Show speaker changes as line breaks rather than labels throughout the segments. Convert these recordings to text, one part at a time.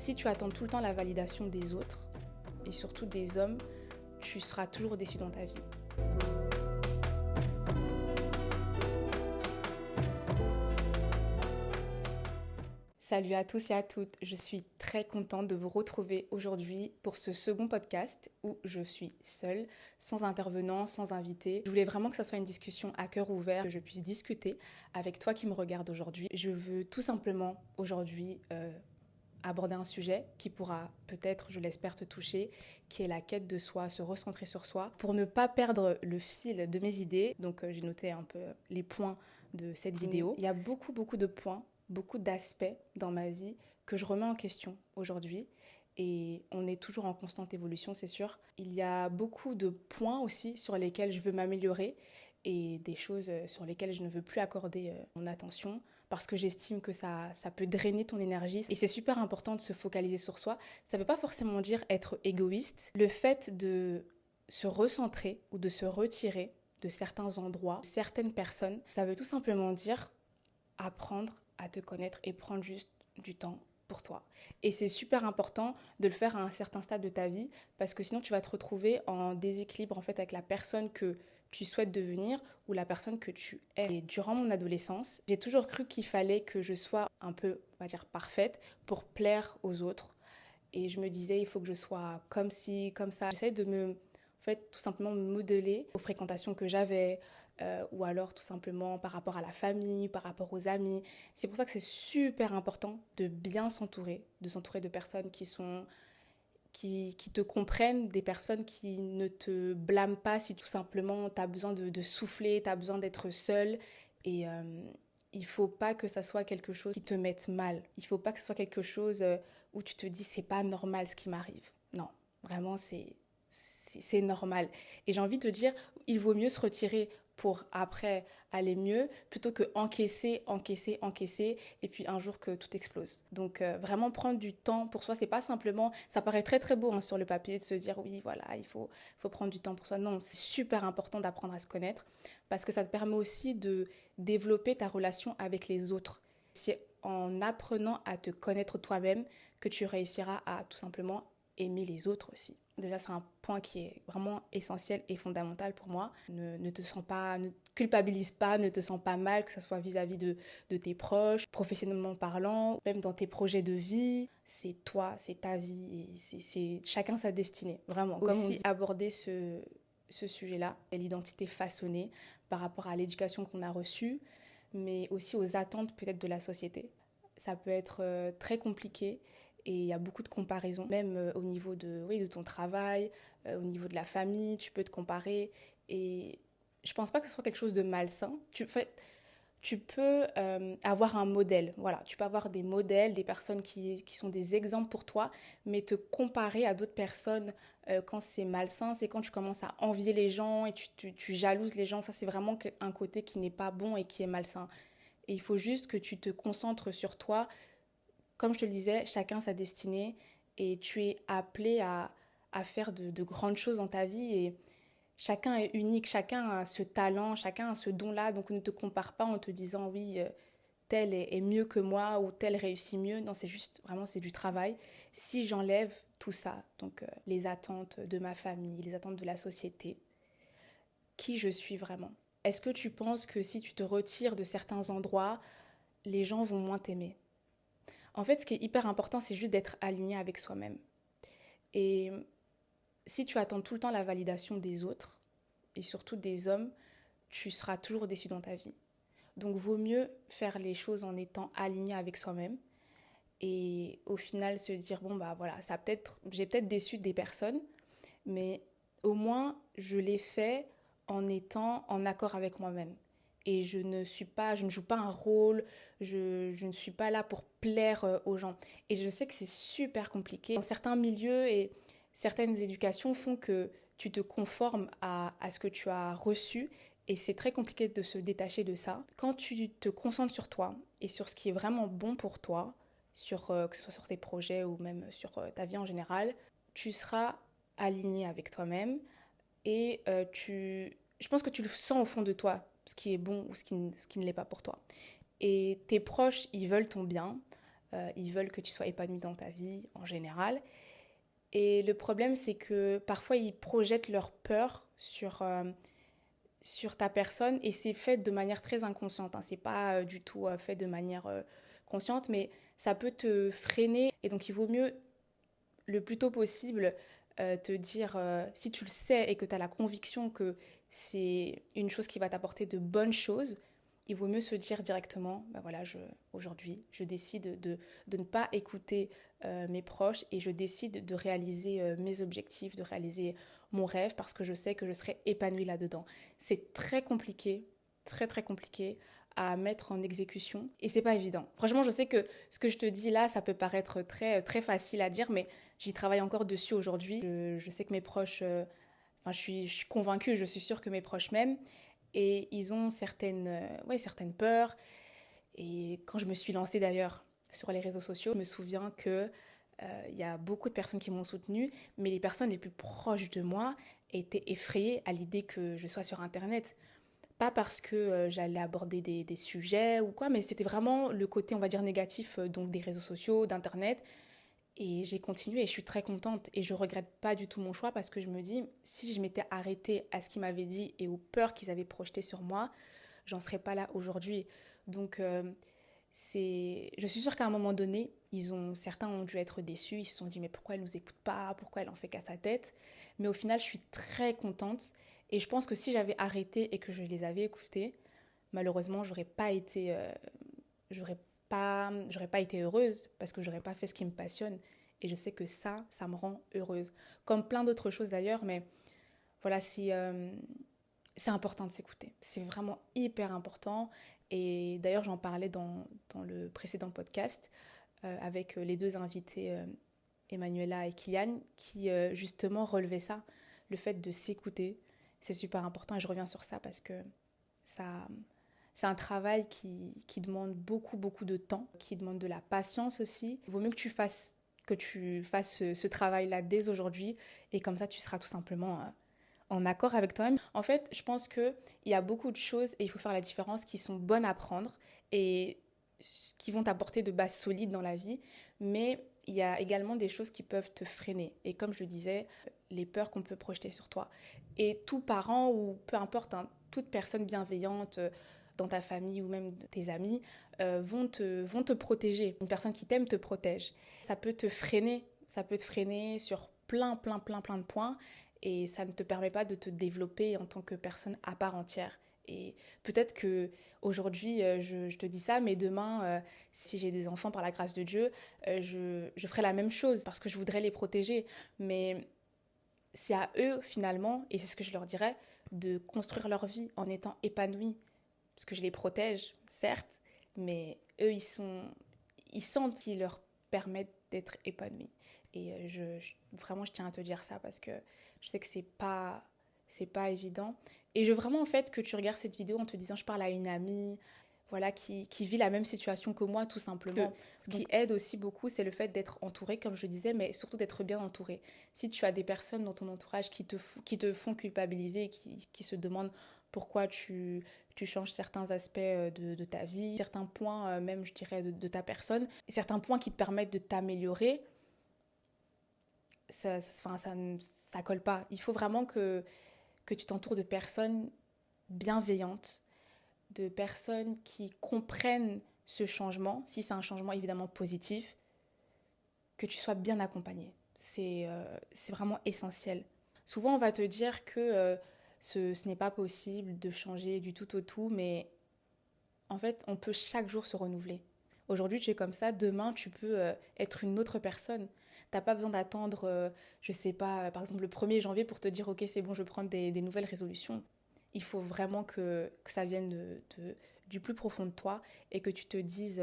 Si tu attends tout le temps la validation des autres, et surtout des hommes, tu seras toujours déçu dans ta vie. Salut à tous et à toutes, je suis très contente de vous retrouver aujourd'hui pour ce second podcast où je suis seule, sans intervenant, sans invité. Je voulais vraiment que ça soit une discussion à cœur ouvert, que je puisse discuter avec toi qui me regarde aujourd'hui. Je veux tout simplement aujourd'hui aborder un sujet qui pourra peut-être, je l'espère, te toucher, qui est la quête de soi, se recentrer sur soi, pour ne pas perdre le fil de mes idées. Donc j'ai noté un peu les points de cette vidéo. Il y a beaucoup de points, beaucoup d'aspects dans ma vie que je remets en question aujourd'hui. Et on est toujours en constante évolution, c'est sûr. Il y a beaucoup de points aussi sur lesquels je veux m'améliorer et des choses sur lesquelles je ne veux plus accorder mon attention parce que j'estime que ça peut drainer ton énergie. Et c'est super important de se focaliser sur soi. Ça ne veut pas forcément dire être égoïste. Le fait de se recentrer ou de se retirer de certains endroits, certaines personnes, ça veut tout simplement dire apprendre à te connaître et prendre juste du temps pour toi. Et c'est super important de le faire à un certain stade de ta vie parce que sinon tu vas te retrouver en déséquilibre en fait avec la personne que tu souhaites devenir ou la personne que tu es. Et durant mon adolescence, j'ai toujours cru qu'il fallait que je sois un peu, on va dire, parfaite pour plaire aux autres. Et je me disais, il faut que je sois comme ci, comme ça. J'essayais de en fait, tout simplement me modeler aux fréquentations que j'avais, ou alors tout simplement par rapport à la famille, par rapport aux amis. C'est pour ça que c'est super important de bien s'entourer, de s'entourer de personnes qui te comprennent, des personnes qui ne te blâment pas si tout simplement tu as besoin de souffler, tu as besoin d'être seul. Et il faut pas que ça soit quelque chose qui te mette mal. Il faut pas que ce soit quelque chose où tu te dis c'est pas normal ce qui m'arrive. Non, vraiment c'est normal. Et j'ai envie de te dire, il vaut mieux se retirer pour après aller mieux plutôt que encaisser et puis un jour que tout explose. Donc vraiment prendre du temps pour soi, c'est pas simplement, ça paraît très beau hein, sur le papier de se dire oui voilà, faut prendre du temps pour soi. Non, c'est super important d'apprendre à se connaître parce que ça te permet aussi de développer ta relation avec les autres. C'est en apprenant à te connaître toi-même que tu réussiras à tout simplement aimer les autres aussi. Déjà, c'est un point qui est vraiment essentiel et fondamental pour moi. Ne te sens pas, ne culpabilise pas, ne te sens pas mal, que ce soit vis-à-vis de tes proches, professionnellement parlant, même dans tes projets de vie. C'est toi, c'est ta vie et c'est chacun sa destinée, vraiment. Aussi, comme on dit, aborder ce sujet-là, l'identité façonnée par rapport à l'éducation qu'on a reçue, mais aussi aux attentes peut-être de la société. Ça peut être très compliqué et il y a beaucoup de comparaisons, même au niveau de ton travail, au niveau de la famille, tu peux te comparer. Et je pense pas que ce soit quelque chose de malsain. Tu peux avoir un modèle. Voilà, tu peux avoir des modèles, des personnes qui sont des exemples pour toi, mais te comparer à d'autres personnes quand c'est malsain, c'est quand tu commences à envier les gens et tu jalouses les gens. Ça, c'est vraiment un côté qui n'est pas bon et qui est malsain. Et il faut juste que tu te concentres sur toi. Comme je te le disais, chacun sa destinée et tu es appelé à faire de grandes choses dans ta vie et chacun est unique, chacun a ce talent, chacun a ce don-là. Donc ne te compare pas en te disant oui, tel est mieux que moi ou tel réussit mieux. Non, c'est juste vraiment c'est du travail. Si j'enlève tout ça, donc les attentes de ma famille, les attentes de la société, qui je suis vraiment? Est-ce que tu penses que si tu te retires de certains endroits, les gens vont moins t'aimer? En fait, ce qui est hyper important, c'est juste d'être aligné avec soi-même. Et si tu attends tout le temps la validation des autres, et surtout des hommes, tu seras toujours déçu dans ta vie. Donc, vaut mieux faire les choses en étant aligné avec soi-même. Et au final, se dire, bon, bah voilà, j'ai peut-être déçu des personnes, mais au moins, je l'ai fait en étant en accord avec moi-même. Et je ne joue pas un rôle, je ne suis pas là pour plaire aux gens. Et je sais que c'est super compliqué. Dans certains milieux et certaines éducations font que tu te conformes à ce que tu as reçu et c'est très compliqué de se détacher de ça. Quand tu te concentres sur toi et sur ce qui est vraiment bon pour toi, que ce soit sur tes projets ou même sur ta vie en général, tu seras aligné avec toi-même et je pense que tu le sens au fond de toi, ce qui est bon ou ce qui ne l'est pas pour toi. Et tes proches, ils veulent ton bien. Ils veulent que tu sois épanoui dans ta vie en général. Et le problème, c'est que parfois, ils projettent leur peur sur ta personne et c'est fait de manière très inconsciente. Hein. C'est pas du tout fait de manière consciente, mais ça peut te freiner. Et donc, il vaut mieux le plus tôt possible te dire, si tu le sais et que tu as la conviction que c'est une chose qui va t'apporter de bonnes choses, il vaut mieux se dire directement, bah voilà, aujourd'hui, je décide de ne pas écouter mes proches et je décide de réaliser mes objectifs, de réaliser mon rêve parce que je sais que je serai épanouie là-dedans. C'est très compliqué, très très compliqué à mettre en exécution et c'est pas évident. Franchement, je sais que ce que je te dis là, ça peut paraître très très facile à dire, mais j'y travaille encore dessus aujourd'hui. Je sais que mes proches, enfin, je suis convaincue, je suis sûre que mes proches m'aiment et ils ont certaines peurs. Et quand je me suis lancée d'ailleurs sur les réseaux sociaux, je me souviens que il y a beaucoup de personnes qui m'ont soutenue, mais les personnes les plus proches de moi étaient effrayées à l'idée que je sois sur Internet. Pas parce que j'allais aborder des sujets ou quoi, mais c'était vraiment le côté, on va dire, négatif donc des réseaux sociaux, d'Internet. Et j'ai continué et je suis très contente et je regrette pas du tout mon choix parce que je me dis, si je m'étais arrêtée à ce qu'ils m'avaient dit et aux peurs qu'ils avaient projetées sur moi, j'en serais pas là aujourd'hui. Donc je suis sûre qu'à un moment donné, certains ont dû être déçus, ils se sont dit mais pourquoi elle nous écoute pas, pourquoi elle en fait qu'à sa tête. Mais au final, je suis très contente et je pense que si j'avais arrêté et que je les avais écoutés, malheureusement, j'aurais pas été heureuse parce que j'aurais pas fait ce qui me passionne. Et je sais que ça me rend heureuse. Comme plein d'autres choses d'ailleurs, mais voilà, c'est important de s'écouter. C'est vraiment hyper important. Et d'ailleurs, j'en parlais dans le précédent podcast avec les deux invités, Emanuela et Kylian, qui justement relevaient ça, le fait de s'écouter. C'est super important et je reviens sur ça parce que ça, c'est un travail qui demande beaucoup, beaucoup de temps, qui demande de la patience aussi. Il vaut mieux que tu fasses ce travail-là dès aujourd'hui et comme ça, tu seras tout simplement en accord avec toi-même. En fait, je pense qu'il y a beaucoup de choses et il faut faire la différence qui sont bonnes à prendre et qui vont t'apporter de bases solides dans la vie, mais il y a également des choses qui peuvent te freiner. Et comme je le disais, les peurs qu'on peut projeter sur toi. Et tout parent ou peu importe, hein, toute personne bienveillante dans ta famille ou même tes amis vont te protéger. Une personne qui t'aime te protège. Ça peut te freiner sur plein de points et ça ne te permet pas de te développer en tant que personne à part entière. Et peut-être que aujourd'hui, je te dis ça, mais demain, si j'ai des enfants par la grâce de Dieu, je ferai la même chose parce que je voudrais les protéger. Mais c'est à eux, finalement, et c'est ce que je leur dirais, de construire leur vie en étant épanouis. Parce que je les protège, certes, mais eux, ils sentent qu'ils leur permettent d'être épanouis. Et vraiment, je tiens à te dire ça parce que je sais que c'est pas évident. Et je veux vraiment, en fait, que tu regardes cette vidéo en te disant, je parle à une amie, voilà, qui vit la même situation que moi, tout simplement. Ce qui aide aussi beaucoup, c'est le fait d'être entouré, comme je disais, mais surtout d'être bien entouré. Si tu as des personnes dans ton entourage qui te font culpabiliser, qui se demandent pourquoi tu changes certains aspects de ta vie, certains points même, je dirais, de ta personne, certains points qui te permettent de t'améliorer, ça colle pas. Il faut vraiment que tu t'entoures de personnes bienveillantes, de personnes qui comprennent ce changement, si c'est un changement évidemment positif, que tu sois bien accompagné. C'est vraiment essentiel. Souvent, on va te dire que ce n'est pas possible de changer du tout au tout, mais en fait, on peut chaque jour se renouveler. Aujourd'hui, tu es comme ça, demain, tu peux être une autre personne. T'as pas besoin d'attendre, je sais pas, par exemple le 1er janvier pour te dire, ok, c'est bon, je prends des nouvelles résolutions. Il faut vraiment que ça vienne du plus profond de toi et que tu te dises,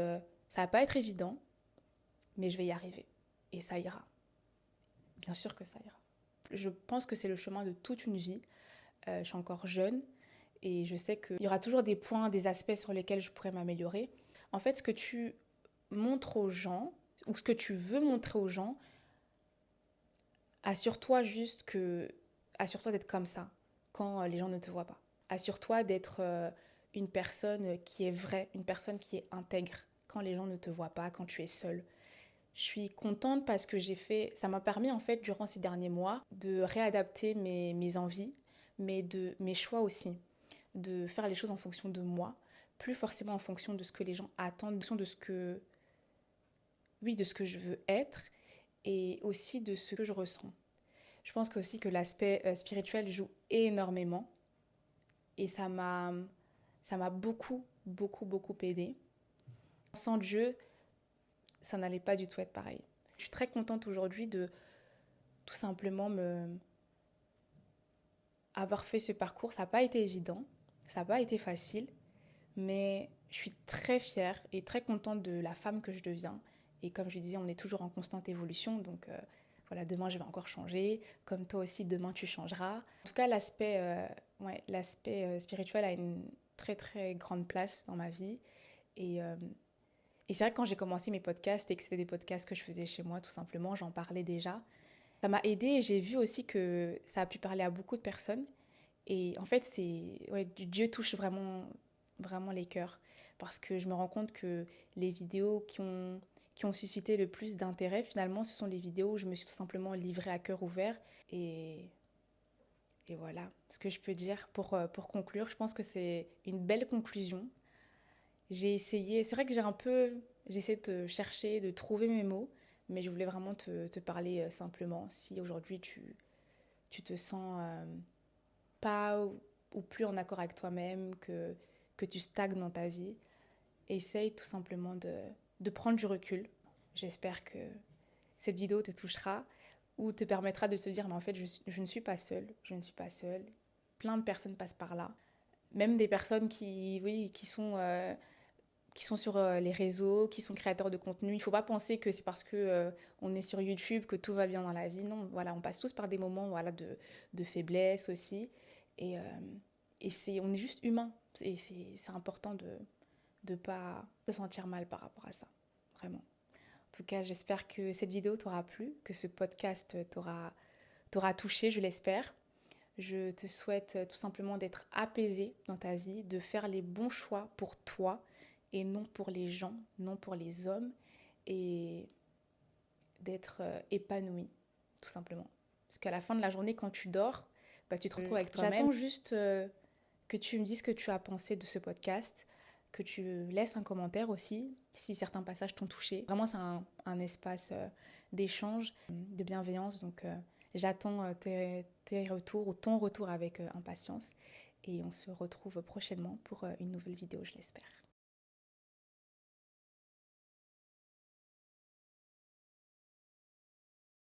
ça va pas être évident, mais je vais y arriver. Et ça ira. Bien sûr que ça ira. Je pense que c'est le chemin de toute une vie. Je suis encore jeune et je sais qu'il y aura toujours des points, des aspects sur lesquels je pourrais m'améliorer. En fait, ce que tu montres aux gens, ou ce que tu veux montrer aux gens, assure-toi juste que... Assure-toi d'être comme ça quand les gens ne te voient pas. Assure-toi d'être une personne qui est vraie, une personne qui est intègre. quand les gens ne te voient pas, quand tu es seule. Je suis contente parce que ça m'a permis en fait durant ces derniers mois de réadapter mes envies, mais de mes choix aussi, de faire les choses en fonction de moi, plus forcément en fonction de ce que les gens attendent, en fonction de ce que je veux être et aussi de ce que je ressens. Je pense aussi que l'aspect spirituel joue énormément et ça m'a beaucoup, beaucoup, beaucoup aidé. Sans Dieu, ça n'allait pas du tout être pareil. Je suis très contente aujourd'hui de tout simplement avoir fait ce parcours. Ça n'a pas été évident, ça n'a pas été facile, mais je suis très fière et très contente de la femme que je deviens. Et comme je disais, on est toujours en constante évolution, donc voilà, demain je vais encore changer, comme toi aussi demain tu changeras. En tout cas, l'aspect spirituel a une très très grande place dans ma vie. Et, euh, et c'est vrai que quand j'ai commencé mes podcasts et que c'était des podcasts que je faisais chez moi tout simplement, j'en parlais déjà. Ça m'a aidée et j'ai vu aussi que ça a pu parler à beaucoup de personnes. Et en fait, Dieu touche vraiment, vraiment les cœurs. Parce que je me rends compte que les vidéos qui ont suscité le plus d'intérêt, finalement, ce sont les vidéos où je me suis tout simplement livrée à cœur ouvert. Et, et voilà ce que je peux dire pour conclure. Je pense que c'est une belle conclusion. J'ai essayé, c'est vrai que j'essaie de chercher, de trouver mes mots, mais je voulais vraiment te parler simplement. Si aujourd'hui tu te sens pas ou plus en accord avec toi-même, que tu stagnes dans ta vie, essaye tout simplement de prendre du recul. J'espère que cette vidéo te touchera ou te permettra de te dire, mais en fait, je ne suis pas seule, je ne suis pas seule. Plein de personnes passent par là. Même des personnes oui, qui sont sur les réseaux, qui sont créateurs de contenu. Il ne faut pas penser que c'est parce que on est sur YouTube que tout va bien dans la vie. Non, voilà, on passe tous par des moments voilà, de faiblesse aussi. Et, euh, on est juste humain. Et c'est important de ne pas se sentir mal par rapport à ça. Vraiment. En tout cas, j'espère que cette vidéo t'aura plu, que ce podcast t'aura touché, je l'espère. Je te souhaite tout simplement d'être apaisé dans ta vie, de faire les bons choix pour toi et non pour les gens, non pour les hommes, et d'être épanoui, tout simplement. Parce qu'à la fin de la journée, quand tu dors, bah, tu te retrouves avec toi-même. J'attends juste que tu me dises ce que tu as pensé de ce podcast, que tu laisses un commentaire aussi, si certains passages t'ont touché. Vraiment, c'est un espace d'échange, de bienveillance, donc j'attends tes retours ou ton retour avec impatience. Et on se retrouve prochainement pour une nouvelle vidéo, je l'espère.